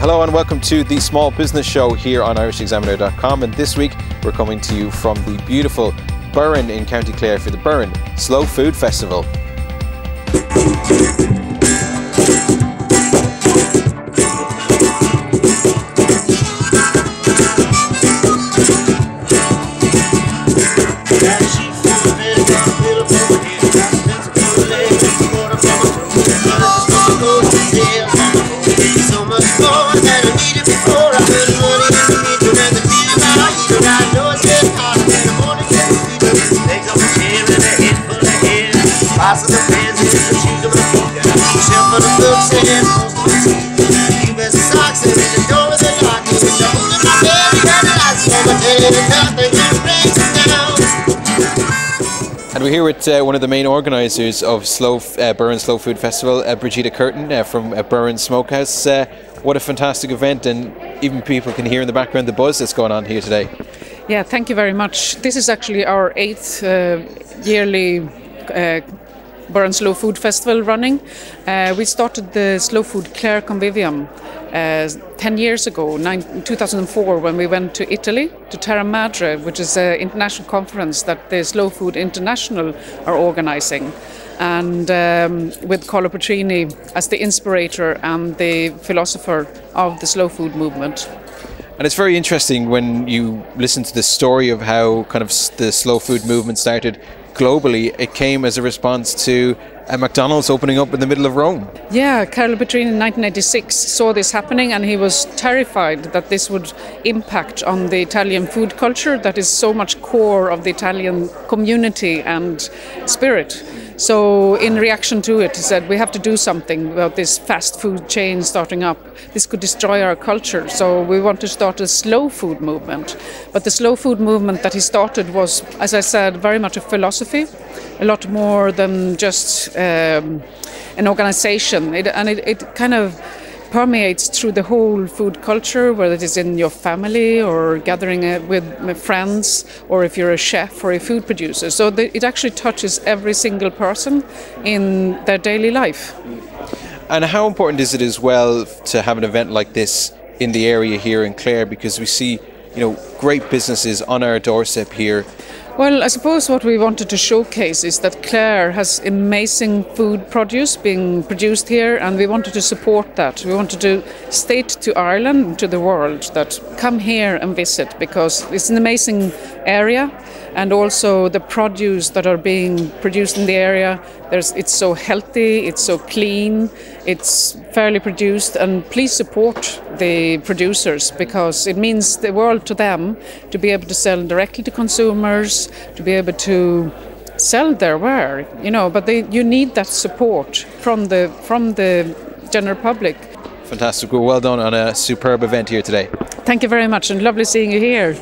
Hello and welcome to the Small Business Show here on irishexaminer.com, and this week we're coming to you from the beautiful Burren in County Clare for the Burren Slow Food Festival. And we're here with one of the main organisers of Burren Slow Food Festival, Brigida Curtin from Burren Smokehouse. What a fantastic event, and even people can hear in the background the buzz that's going on here today. Yeah, thank you very much. This is actually our 8th yearly Burren Slow Food Festival running. We started the Slow Food Clare Convivium 10 years ago, 2004, when we went to Italy, to Terra Madre, which is an international conference that the Slow Food International are organising. And with Carlo Petrini as the inspirator and the philosopher of the slow food movement. And it's very interesting when you listen to the story of how kind of the slow food movement started globally. It came as a response to a McDonald's opening up in the middle of Rome. Yeah, Carlo Petrini in 1986 saw this happening, and he was terrified that this would impact on the Italian food culture that is so much core of the Italian community and spirit. So in reaction to it, he said, we have to do something about this fast food chain starting up. This could destroy our culture. So we want to start a slow food movement. But the slow food movement that he started was, as I said, very much a philosophy, a lot more than just an organization. It kind of permeates through the whole food culture, whether it is in your family or gathering with friends, or if you're a chef or a food producer. So it actually touches every single person in their daily life. And how important is it as well to have an event like this in the area here in Clare, because we see, great businesses on our doorstep here? Well, I suppose what we wanted to showcase is that Clare has amazing food produce being produced here, and we wanted to support that. We wanted to state to Ireland and to the world that come here and visit, because it's an amazing area, and also the produce that are being produced in the area, it's so healthy, it's so clean, it's fairly produced, and please support the producers, because it means the world to them to be able to sell directly to consumers, to be able to sell their ware, but you need that support from the general public. Fantastic. Well done on a superb event here today. Thank you very much, and lovely seeing you here.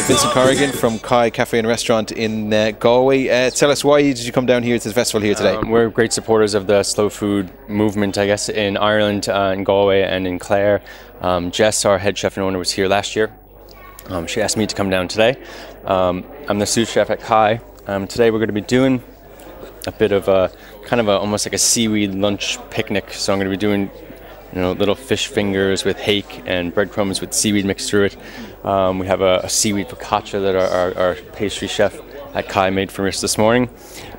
Vincent Corrigan from Kai Cafe and Restaurant in Galway. Tell us, why did you come down here to the festival here today? We're great supporters of the slow food movement, I guess, in Ireland, in Galway and in Clare. Jess, our head chef and owner, was here last year. She asked me to come down today. I'm the sous chef at Kai. Today we're going to be doing a bit of almost like a seaweed lunch picnic. So I'm going to be doing little fish fingers with hake and breadcrumbs with seaweed mixed through it. We have a seaweed focaccia that our pastry chef at Kai made for us this morning.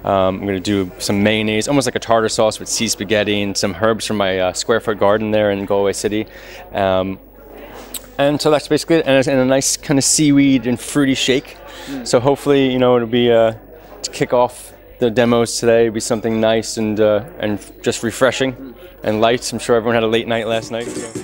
I'm going to do some mayonnaise, almost like a tartar sauce with sea spaghetti, and some herbs from my square foot garden there in Galway City. And so that's basically it, and a nice kind of seaweed and fruity shake. So hopefully, it'll be to kick off the demos today. It'll be something nice and just refreshing and light. I'm sure everyone had a late night last night. So.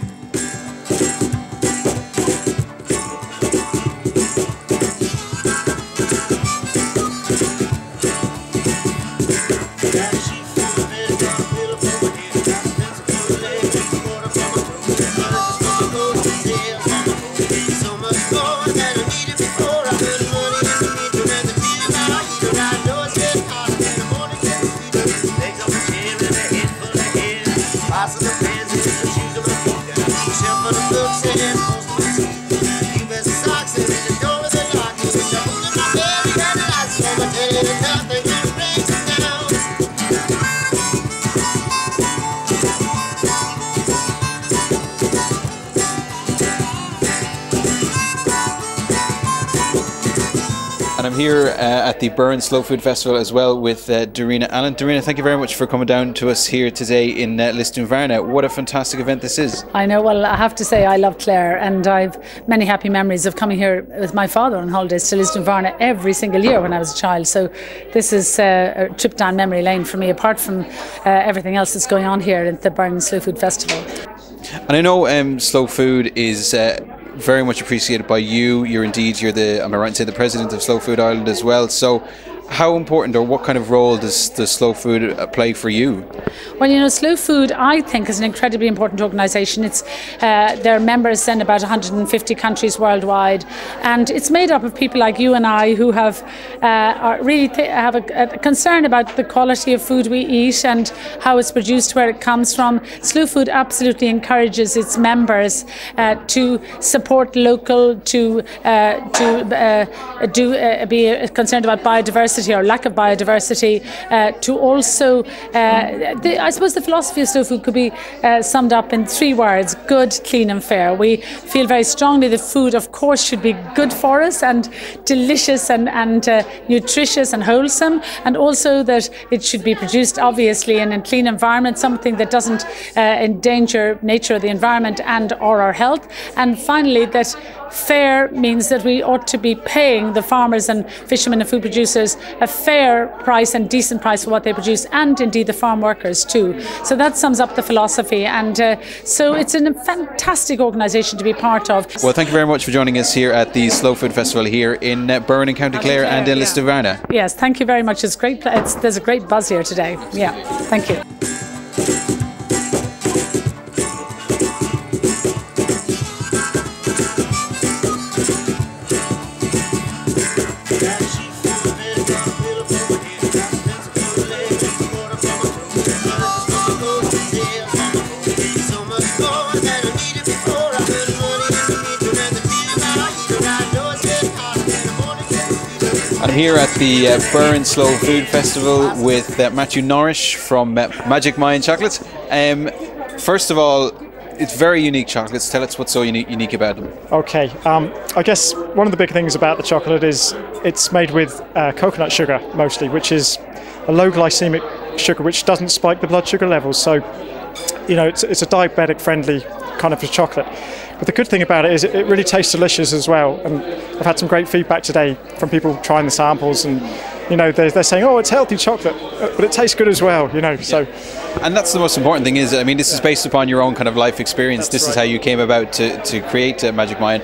And I'm here at the Burren Slow Food Festival as well with Darina Allen. Darina, thank you very much for coming down to us here today in Lisdoonvarna. What a fantastic event this is. I know, well, I have to say I love Clare, and I've many happy memories of coming here with my father on holidays to Lisdoonvarna every single year when I was a child. So this is a trip down memory lane for me, apart from everything else that's going on here at the Burren Slow Food Festival. And I know slow food is very much appreciated by you. You're the, am I right to say, the president of Slow Food Ireland as well. So how important, or what kind of role does Slow Food play for you? Well, you know, Slow Food, I think, is an incredibly important organisation. It's there are members in about 150 countries worldwide, and it's made up of people like you and I who have have a concern about the quality of food we eat and how it's produced, where it comes from. Slow Food absolutely encourages its members to support local, to be concerned about biodiversity or lack of biodiversity, to also, I suppose the philosophy of Slow Food could be summed up in 3 words: good, clean and fair. We feel very strongly that food, of course, should be good for us and delicious and nutritious and wholesome, and also that it should be produced obviously in a clean environment, something that doesn't endanger nature or the environment and or our health. And finally, that fair means that we ought to be paying the farmers and fishermen and food producers a fair price and decent price for what they produce, and indeed the farm workers too. So that sums up the philosophy, and so it's a fantastic organisation to be part of. Well, thank you very much for joining us here at the Slow Food Festival here in Burren in County Clare and in Lisdoonvarna. Yes, thank you very much. It's great. There's a great buzz here today. Yeah, thank you. I'm here at the Burren Slow Food Festival with Matthew Norrish from Magic Mayan Chocolates. First of all, it's very unique chocolates. Tell us what's so unique about them. Okay, I guess one of the big things about the chocolate is it's made with coconut sugar mostly, which is a low glycemic sugar which doesn't spike the blood sugar levels. So, you know, it's a diabetic friendly kind of a chocolate. But the good thing about it is it really tastes delicious as well. And I've had some great feedback today from people trying the samples, and you know, they're saying, oh, it's healthy chocolate, but it tastes good as well, you know. So, and that's the most important thing, is, I mean, this is based upon your own kind of life experience. This is how you came about to create Magic Mayan.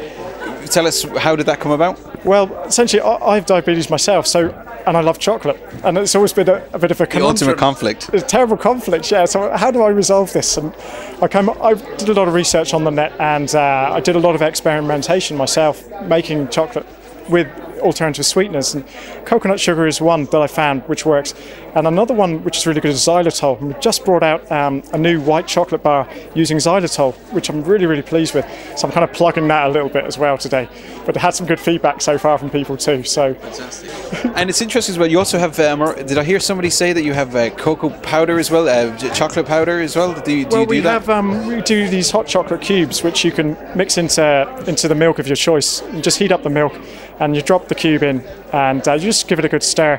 Tell us, how did that come about? Well, essentially, I have diabetes myself, and I love chocolate, and it's always been a bit of a conundrum. The ultimate conflict. It's a terrible conflict, yeah. So how do I resolve this? And I did a lot of research on the net, and I did a lot of experimentation myself, making chocolate with alternative sweeteners, and coconut sugar is one that I found which works, and another one which is really good is xylitol. And we just brought out a new white chocolate bar using xylitol, which I'm really pleased with, so I'm kind of plugging that a little bit as well today. But I had some good feedback so far from people too. So fantastic. And it's interesting as well, you also have did I hear somebody say that you have cocoa powder as well, chocolate powder as well? Do you do that? We do these hot chocolate cubes which you can mix into the milk of your choice. You just heat up the milk and you drop the cube in, and you just give it a good stir,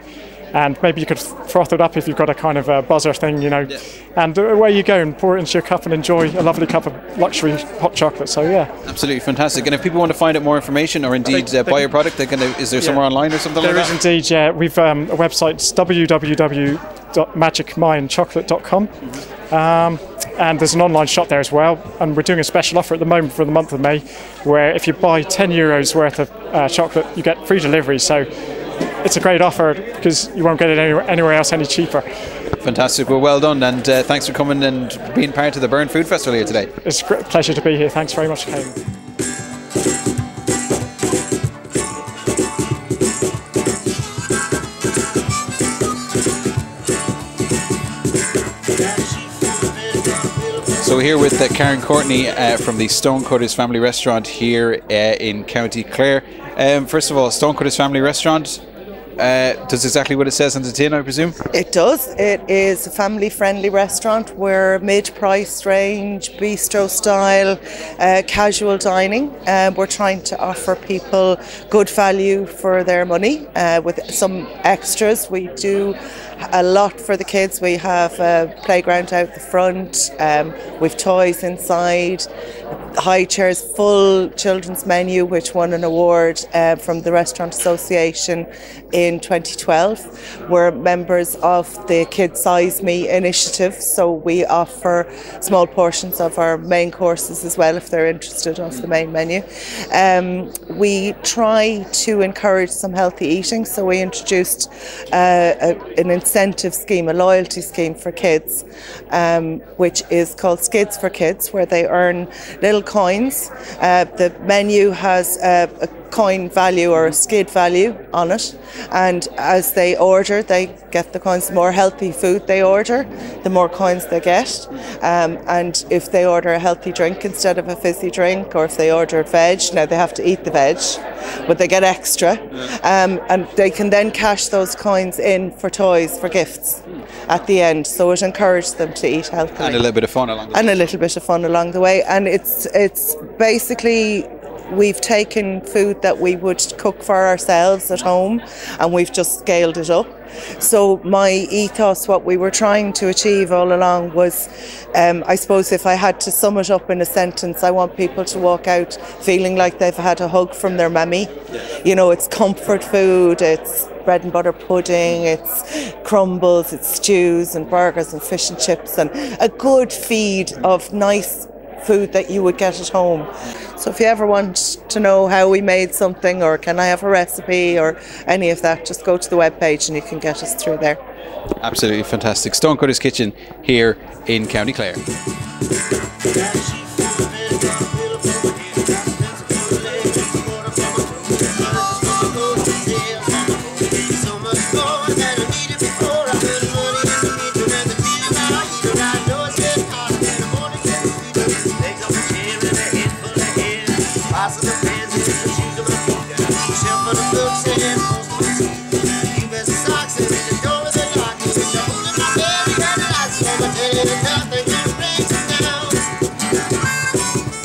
and maybe you could froth it up if you've got a kind of a buzzer thing, you know. Yeah. And away you go and pour it into your cup and enjoy a lovely cup of luxury hot chocolate. So yeah, absolutely fantastic. And if people want to find out more information, or indeed buy your product, is there somewhere online or something like that? There is indeed, yeah. We've a website, it's www.magicmayanchocolate.com. And there's an online shop there as well, and we're doing a special offer at the moment for the month of May, where if you buy €10 worth of chocolate, you get free delivery. So it's a great offer because you won't get it anywhere else any cheaper. Fantastic. Well done, and thanks for coming and being part of the Burren Food Festival here today. It's a great pleasure to be here. Thanks very much, Kehlan. So we're here with Karen Courtney from the Stonecutters Family Restaurant here in County Clare. First of all, Stonecutters Family Restaurant, does exactly what it says on the tin, I presume? It does. It is a family-friendly restaurant. We're mid-price range, bistro style, casual dining. We're trying to offer people good value for their money with some extras. We do a lot for the kids. We have a playground out the front. We've toys inside. High chairs, full children's menu, which won an award from the Restaurant Association in 2012. We're members of the Kids Size Me initiative, so we offer small portions of our main courses as well if they're interested off the main menu. We try to encourage some healthy eating, so we introduced an incentive scheme, a loyalty scheme for kids, which is called Skids for Kids, where they earn little coins. The menu has a coin value or a skid value on it, and as they order they get the coins. The more healthy food they order, the more coins they get, and if they order a healthy drink instead of a fizzy drink, or if they order veg, now they have to eat the veg but they get extra, and they can then cash those coins in for toys, for gifts at the end, so it encourages them to eat healthily. And a little bit of fun along the way. And a little bit of fun along the way, and it's basically, we've taken food that we would cook for ourselves at home and we've just scaled it up. So my ethos, what we were trying to achieve all along was, I suppose if I had to sum it up in a sentence, I want people to walk out feeling like they've had a hug from their mammy. You know, it's comfort food, it's bread and butter pudding, it's crumbles, it's stews and burgers and fish and chips, and a good feed of nice food that you would get at home. So if you ever want to know how we made something, or can I have a recipe or any of that, just go to the webpage and you can get us through there. Absolutely fantastic. Stonecutter's Kitchen here in County Clare.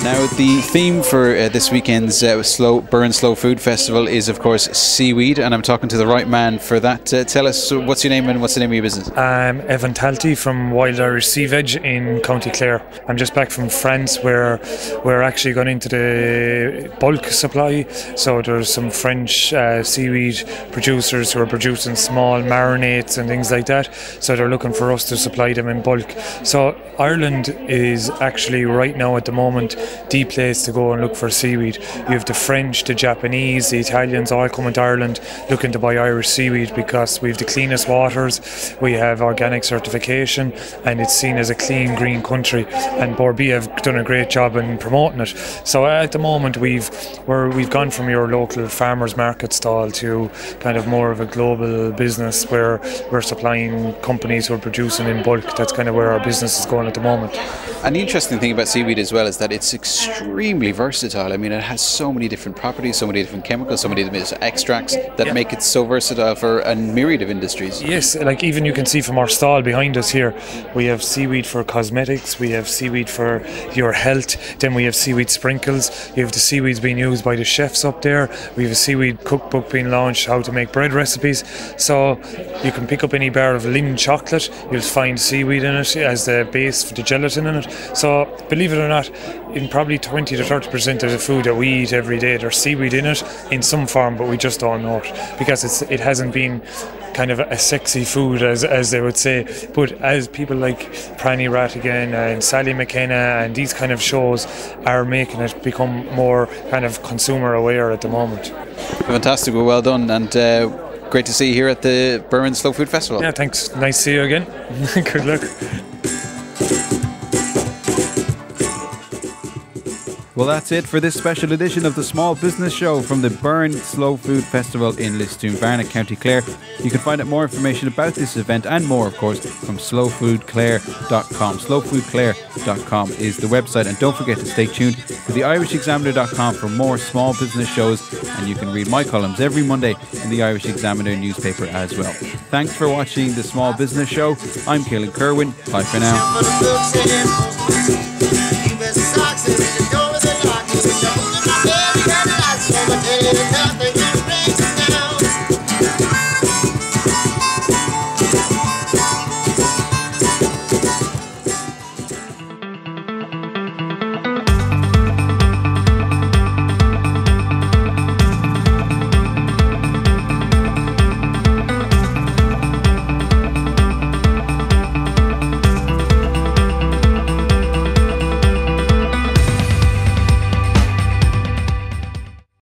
Now, the theme for this weekend's Burren Slow Food Festival is, of course, Seaweed, and I'm talking to the right man for that. Tell us, what's your name and what's the name of your business? I'm Evan Talty from Wild Irish Sea Veg in County Clare. I'm just back from France, where we're actually going into the bulk supply. So there's some French seaweed producers who are producing small marinades and things like that. So they're looking for us to supply them in bulk. So Ireland is actually right now at the moment the place to go and look for seaweed. You have the French, the Japanese, the Italians all coming to Ireland looking to buy Irish seaweed because we have the cleanest waters, we have organic certification, and it's seen as a clean green country, and Borby have done a great job in promoting it. So at the moment we've gone from your local farmers market stall to kind of more of a global business where we're supplying companies who are producing in bulk. That's kind of where our business is going at the moment. And the interesting thing about seaweed as well is that it's extremely versatile. I mean, it has so many different properties, so many different chemicals, so many different extracts that make it so versatile for a myriad of industries. Yes, like even you can see from our stall behind us here, we have seaweed for cosmetics, we have seaweed for your health, then we have seaweed sprinkles, you have the seaweeds being used by the chefs up there, we have a seaweed cookbook being launched, how to make bread recipes. So you can pick up any bar of Lindt chocolate, you'll find seaweed in it as the base for the gelatin in it. So believe it or not, in probably 20 to 30% of the food that we eat every day, there's seaweed in it in some form, but we just don't know it because it hasn't been kind of a sexy food as they would say. But as people like Pranny Rattigan and Sally McKenna and these kind of shows are making it become more kind of consumer aware at the moment. Fantastic, well done, and great to see you here at the Burren Slow Food Festival. Yeah, thanks. Nice to see you again. Good luck. Well, that's it for this special edition of the Small Business Show from the Burren Slow Food Festival in Lisdoonvarna, County Clare. You can find out more information about this event and more, of course, from slowfoodclare.com. Slowfoodclare.com is the website, and don't forget to stay tuned to theirishexaminer.com for more small business shows, and you can read my columns every Monday in the Irish Examiner newspaper as well. Thanks for watching the Small Business Show. I'm Kehlan Kirwan. Bye for now.